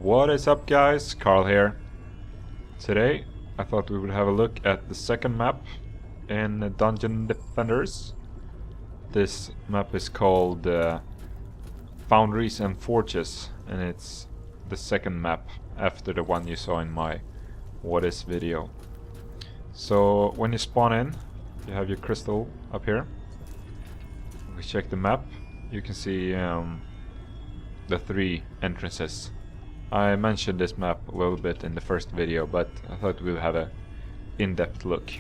What is up, guys? Karl here. Today I thought we would have a look at the second map in Dungeon Defenders. This map is called Foundries and Forges, and it's the second map after the one you saw in my What Is video. So when you spawn in, you have your crystal up here. If we check the map, you can see the three entrances. I mentioned this map a little bit in the first video, but I thought we would have a in-depth look.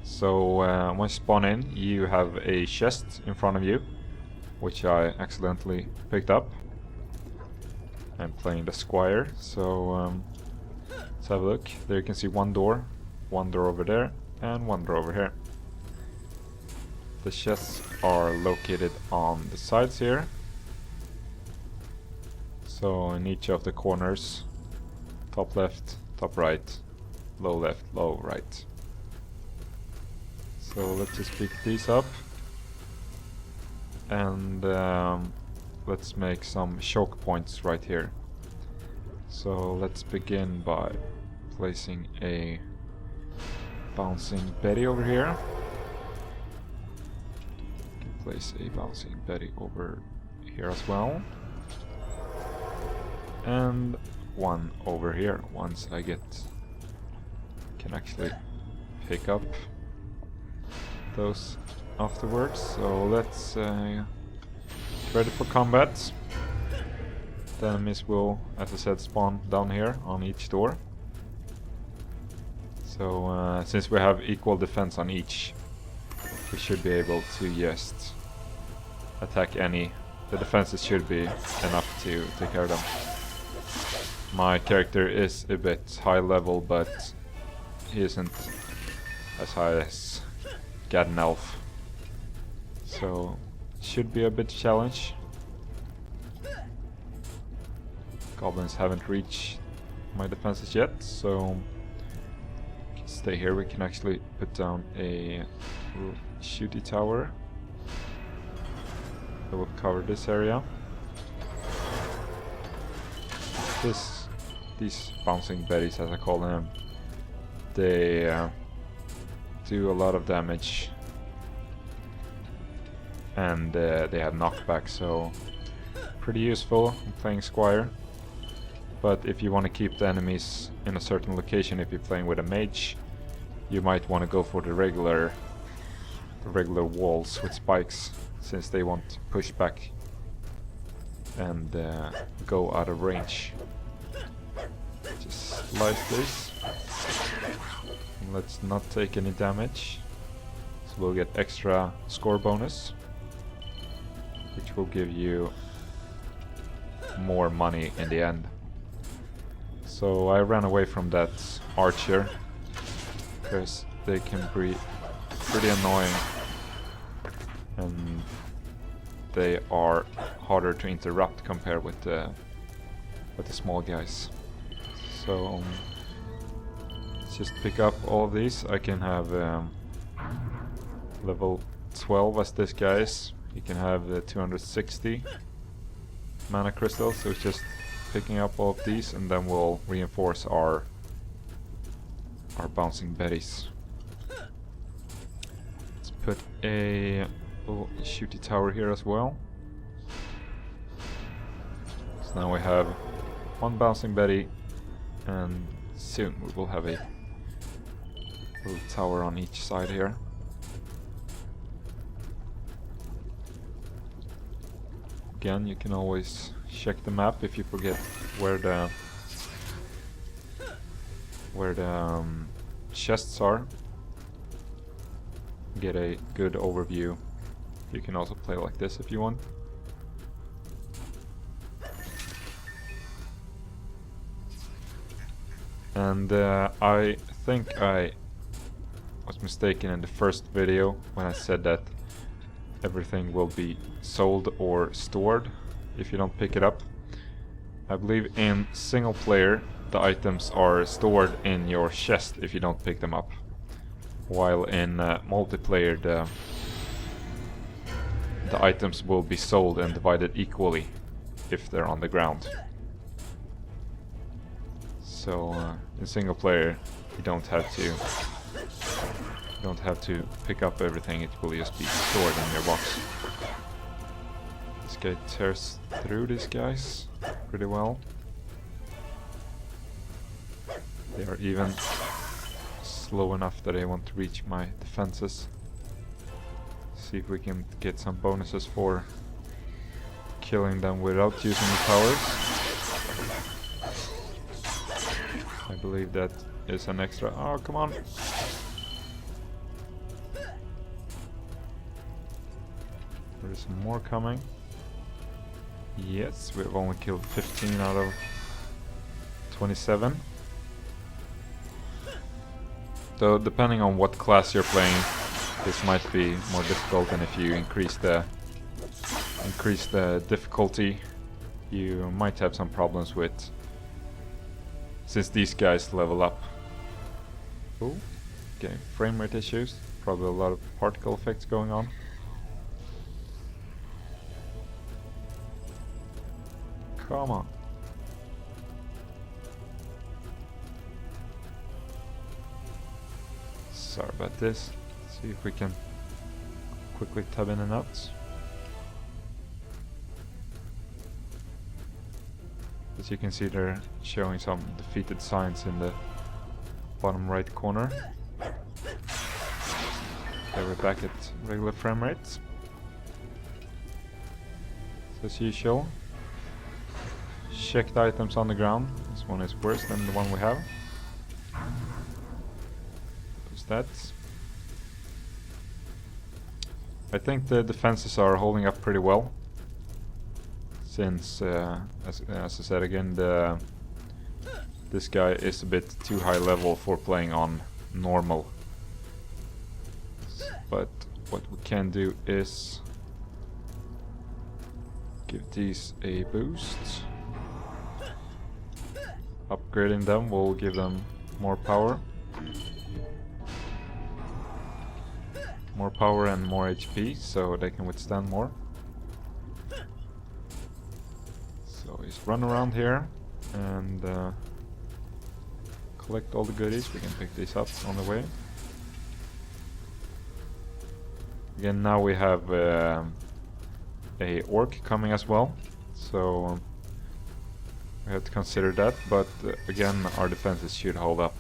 So once you spawn in, you have a chest in front of you, which I accidentally picked up. I'm playing the squire, so let's have a look. There you can see one door over there, and one door over here. The chests are located on the sides here. So in each of the corners, top left, top right, low left, low right. So let's just pick these up and let's make some choke points right here. So let's begin by placing a bouncing Betty over here. Place a bouncing Betty over here as well. And one over here once I can actually pick up those afterwards. So let's get ready for combat. The enemies will, as I said, spawn down here on each door. So since we have equal defense on each, we should be able to just attack any. The defenses should be enough to take care of them. My character is a bit high level, but he isn't as high as Gad Elf. So should be a bit challenge. Goblins haven't reached my defenses yet, so stay here. We can actually put down a shooty tower that will cover this area. These bouncing Betties, as I call them, they do a lot of damage, and they have knockback, so pretty useful in playing squire. But if you want to keep the enemies in a certain location, if you're playing with a mage, you might want to go for the regular walls with spikes, since they won't push back and go out of range. Just slice this. And let's not take any damage, so we'll get extra score bonus, which will give you more money in the end. So I ran away from that archer because they can be pretty annoying and they are harder to interrupt compared with the small guys. So let's just pick up all of these. I can have level 12 as this guy is. He can have the 260 mana crystals, so it's just picking up all of these, and then we'll reinforce our bouncing Betties. Let's put a little shooty tower here as well. So now we have one bouncing Betty, and soon we will have a little tower on each side here. Again, you can always check the map if you forget where the chests are. Get a good overview. You can also play like this if you want. And I think I was mistaken in the first video when I said that everything will be sold or stored if you don't pick it up. I believe in single player the items are stored in your chest if you don't pick them up, while in multiplayer the items will be sold and divided equally if they're on the ground. So in single player, you don't have to pick up everything. It will just be stored in your box. This guy tears through these guys pretty well. They are even slow enough that they won't reach my defenses. See if we can get some bonuses for killing them without using the powers. I believe that is an extra. Oh, come on! There's more coming. Yes, we've only killed 15 out of 27. So depending on what class you're playing, this might be more difficult, and if you increase the difficulty, you might have some problems with, since these guys level up. Oh, okay, frame rate issues, probably a lot of particle effects going on. Come on. Sorry about this. Let's see if we can quickly tab in and out. As you can see, they're showing some defeated signs in the bottom right corner. Okay, we're back at regular frame rates. So as usual, check the items on the ground. This one is worse than the one we have. That. I think the defenses are holding up pretty well, since as I said again, this guy is a bit too high level for playing on normal. But what we can do is give these a boost. Upgrading them will give them more power. More power and more HP, so they can withstand more. So just run around here and collect all the goodies. We can pick these up on the way. Again, now we have a orc coming as well, so we have to consider that. But again, our defenses should hold up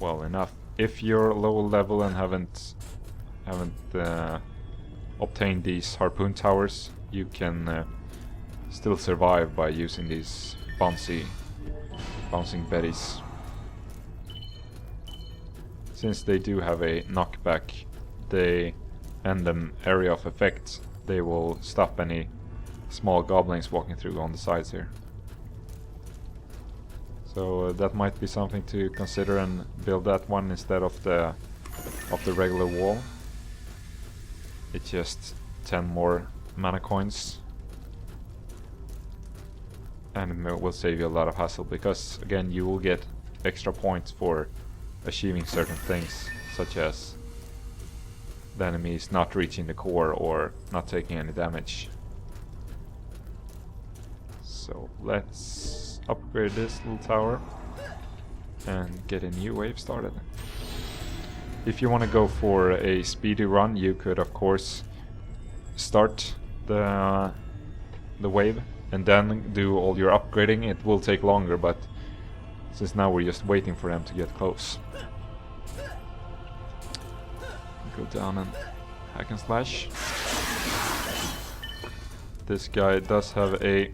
well enough. If you're low level and haven't obtained these harpoon towers, you can still survive by using these bouncing betties. Since they do have a knockback, and an area of effect, they will stop any small goblins walking through on the sides here. So that might be something to consider and build that one instead of the regular wall. It's just 10 more mana coins, and it will save you a lot of hassle, because again, you will get extra points for achieving certain things, such as the enemies not reaching the core or not taking any damage. So let's upgrade this little tower and get a new wave started. If you want to go for a speedy run, you could of course start the wave and then do all your upgrading. It will take longer, but since now we're just waiting for them to get close. Go down and hack and slash. This guy does have a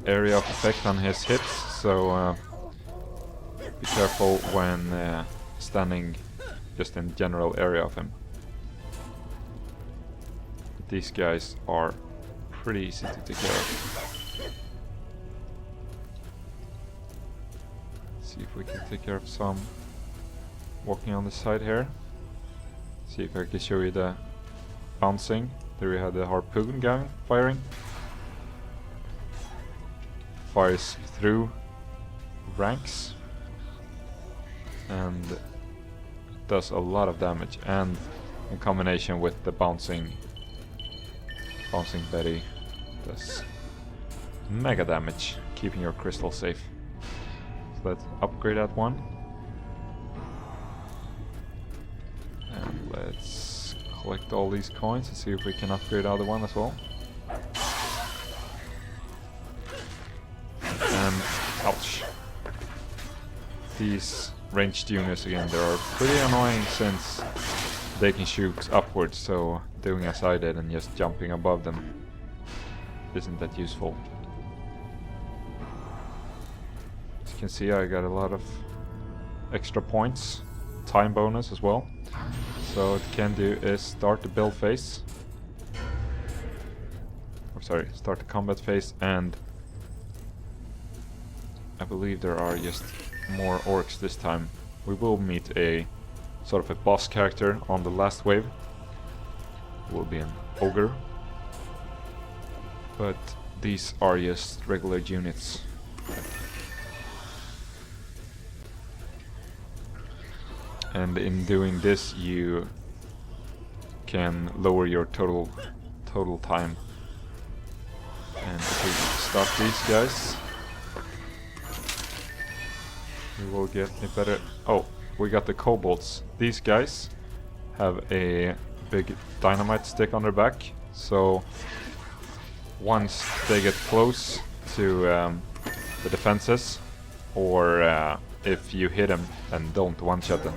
area of effect on his hits, so be careful when standing just in general area of him. But these guys are pretty easy to take care of. See if we can take care of some walking on the side here. See if I can show you the bouncing. There we have the harpoon gun firing. Fires through ranks and does a lot of damage, and in combination with the bouncing Betty does mega damage, keeping your crystal safe. So let's upgrade that one. And let's collect all these coins and see if we can upgrade the other one as well. And ouch. These ranged units again, they are pretty annoying since they can shoot upwards, so doing as I did and just jumping above them isn't that useful. As you can see, I got a lot of extra points, time bonus as well. So what you can do is start the build phase, or sorry, start the combat phase, and I believe there are just more orcs this time. We will meet a sort of a boss character on the last wave. It will be an ogre. But these are just regular units. And in doing this you can lower your total time. And if we stop these guys, we will get a better... Oh, we got the kobolds. These guys have a big dynamite stick on their back, so once they get close to the defenses, or if you hit them and don't one-shot them,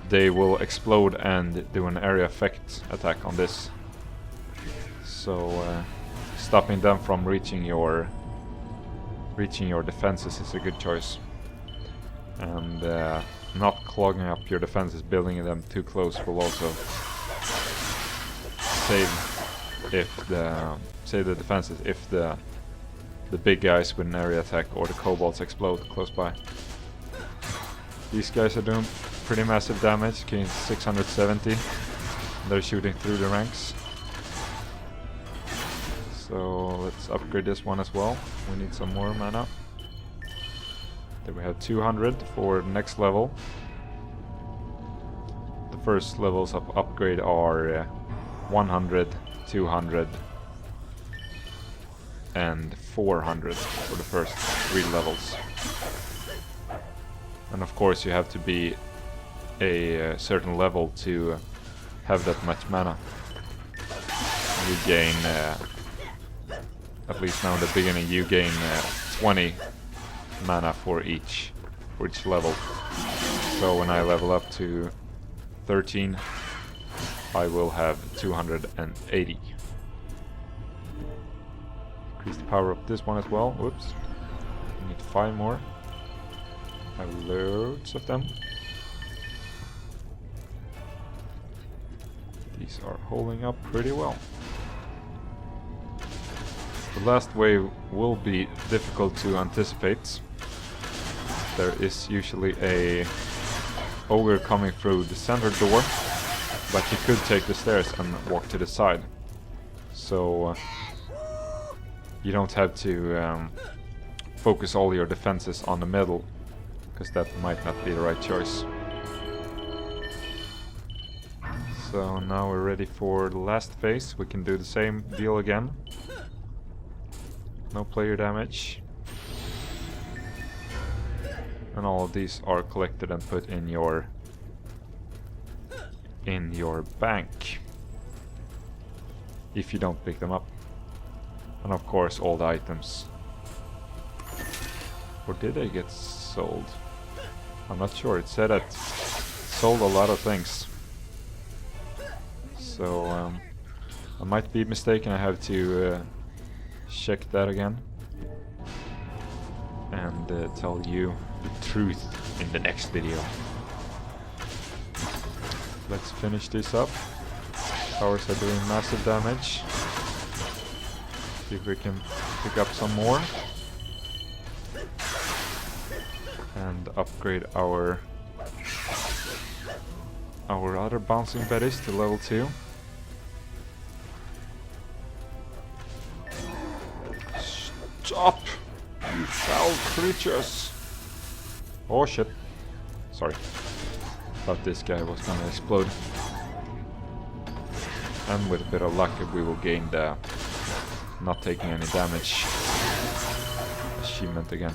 they will explode and do an area effect attack on this. So stopping them from reaching your defenses is a good choice. And not clogging up your defenses, building them too close will also save the defenses if the big guys with an area attack or the kobolds explode close by. These guys are doing pretty massive damage, getting 670. They're shooting through the ranks. So let's upgrade this one as well. We need some more mana. Then we have 200 for the next level. The first levels of upgrade are 100, 200 and 400 for the first 3 levels. And of course you have to be a certain level to have that much mana. You gain, at least now in the beginning, you gain 20 mana for each level. So when I level up to 13, I will have 280. Increase the power of this one as well. Whoops. I need 5 more. I have loads of them. These are holding up pretty well. The last wave will be difficult to anticipate. There is usually a ogre coming through the center door, but you could take the stairs and walk to the side. So you don't have to focus all your defenses on the middle, because that might not be the right choice. So now we're ready for the last phase. We can do the same deal again. No player damage. And all of these are collected and put in your bank, if you don't pick them up. And of course all the items. Or did they get sold? I'm not sure. It said it sold a lot of things. So I might be mistaken. I have to check that again and tell you the truth in the next video. Let's finish this up. Towers are doing massive damage. See if we can pick up some more and upgrade our other bouncing betties to level 2. Stop, you foul creatures! Oh shit. Sorry. Thought this guy was gonna explode. And with a bit of luck we will gain the not taking any damage achievement again.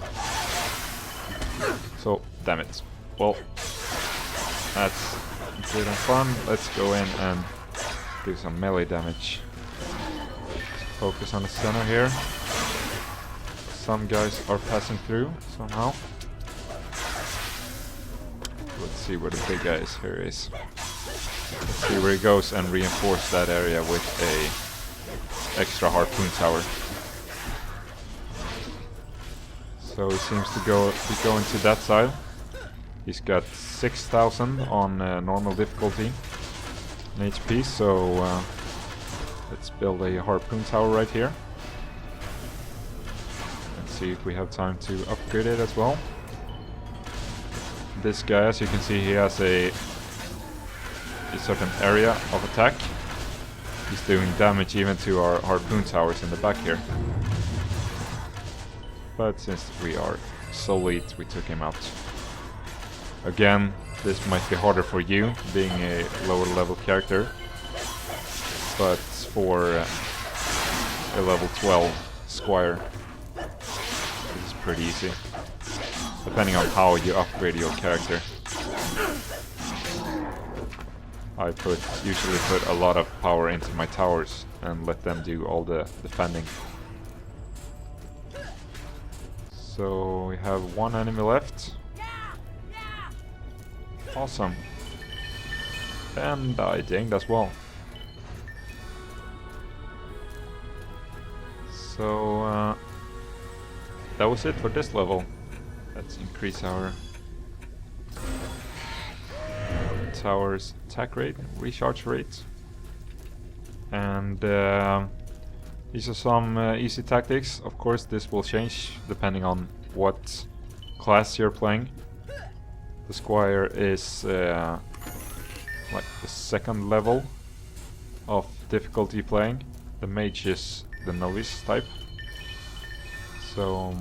So, damn it. Well, that's good and fun. Let's go in and do some melee damage. Focus on the center here. Some guys are passing through somehow. Let's see where the big guy is. Here he is. Let's see where he goes and reinforce that area with a extra harpoon tower. So he seems to be going to that side. He's got 6,000 on normal difficulty in HP, so let's build a harpoon tower right here. Let's see if we have time to upgrade it as well. This guy, as you can see, he has a certain area of attack. He's doing damage even to our harpoon towers in the back here. But since we are so late, we took him out. Again, this might be harder for you, being a lower level character. But for a level 12 squire, this is pretty easy. Depending on how you upgrade your character. I usually put a lot of power into my towers and let them do all the defending. So we have one enemy left. Awesome. And I dinged as well. So that was it for this level. Let's increase our tower's attack rate, recharge rate. And these are some easy tactics. Of course, this will change depending on what class you're playing. The squire is like the second level of difficulty playing. The mage is the novice type. So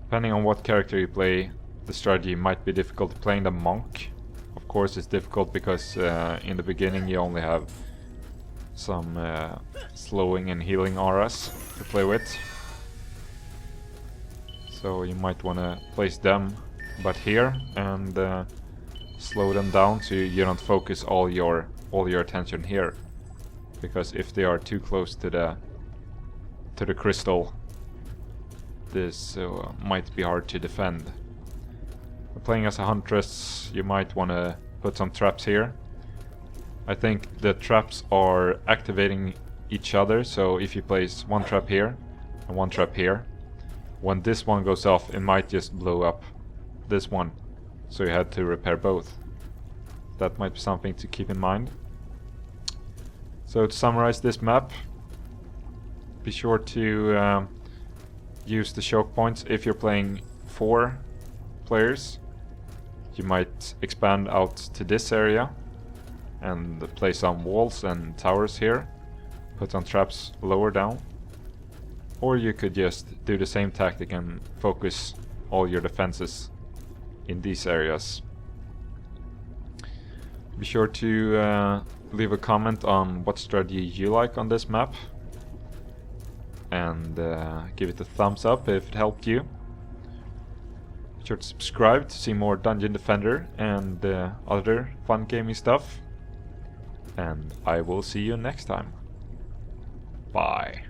depending on what character you play, the strategy might be difficult. Playing the monk, of course, is difficult because in the beginning you only have some slowing and healing auras to play with. So you might want to place them but here and slow them down so you don't focus all your attention here, because if they are too close to the crystal, this might be hard to defend. Playing as a huntress, you might want to put some traps here. I think the traps are activating each other, so if you place one trap here and one trap here, when this one goes off, it might just blow up this one, so you had to repair both. That might be something to keep in mind. So to summarize this map, be sure to use the choke points. If you're playing 4 players, you might expand out to this area and place some walls and towers here, put some traps lower down, or you could just do the same tactic and focus all your defenses in these areas. Be sure to leave a comment on what strategy you like on this map, and give it a thumbs up if it helped you. Be sure to subscribe to see more Dungeon Defender and other fun gaming stuff, and I will see you next time. Bye.